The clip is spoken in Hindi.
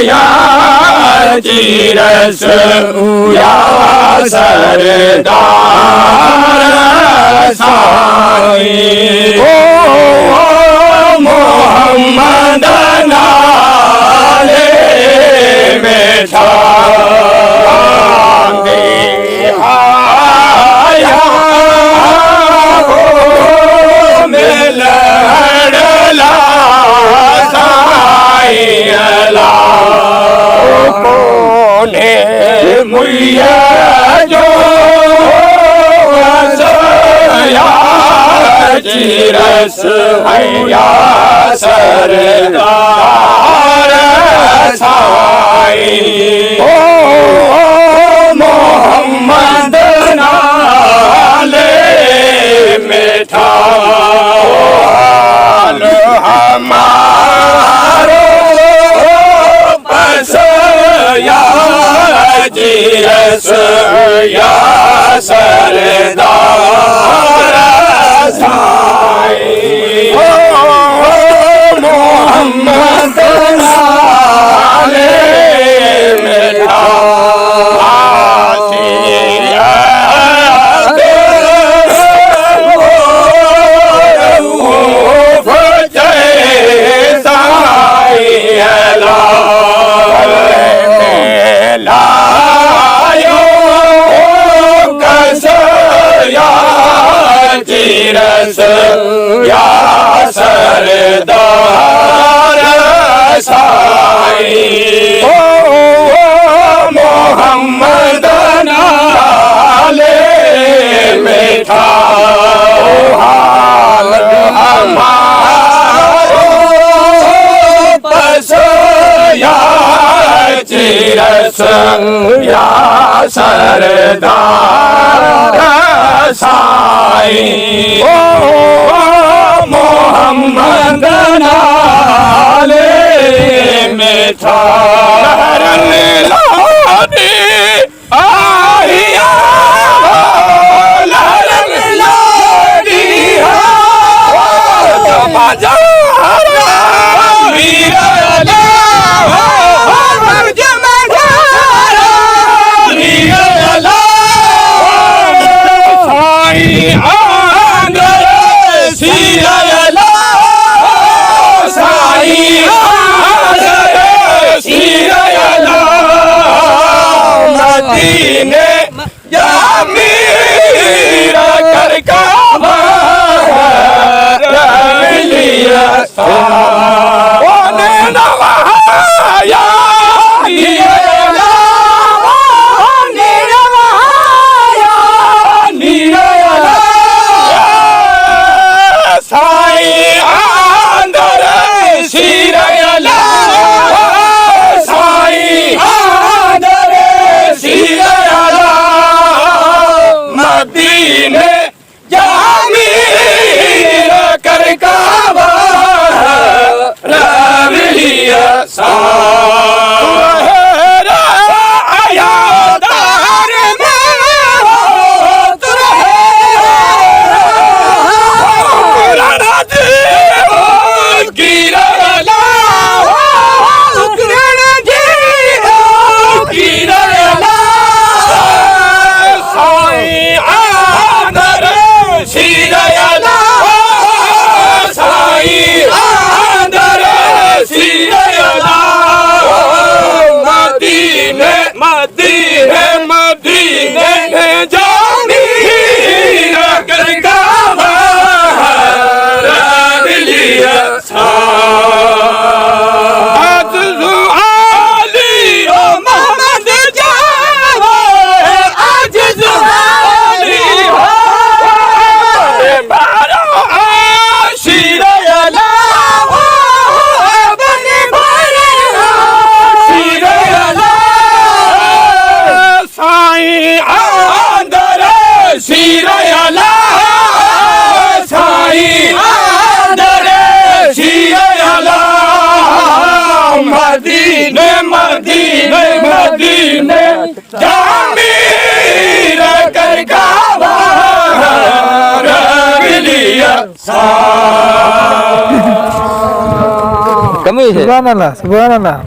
या चिरस या सरदार साईं ओ मोहम्मद नाले बैठा आया हो मिलड़ला साईं अला कोने मुया जो या चिरस या सरदार साईं ओ मोहम्मद नाले मिठा हमारो बस या चिरस या सरदार साईं ओ मोहम्मद नाले मिठा चिरस या सरदार साईं ओ मोहम्मद नाले मिठा हाल हमारो बस या चिरस या सरदार साईं ओ मोहम्मद नाले मिठा लादी आहिया लादी बाजा सा ગમ્યું છે સુભાનલ્લાહ સુભાનલ્લાહ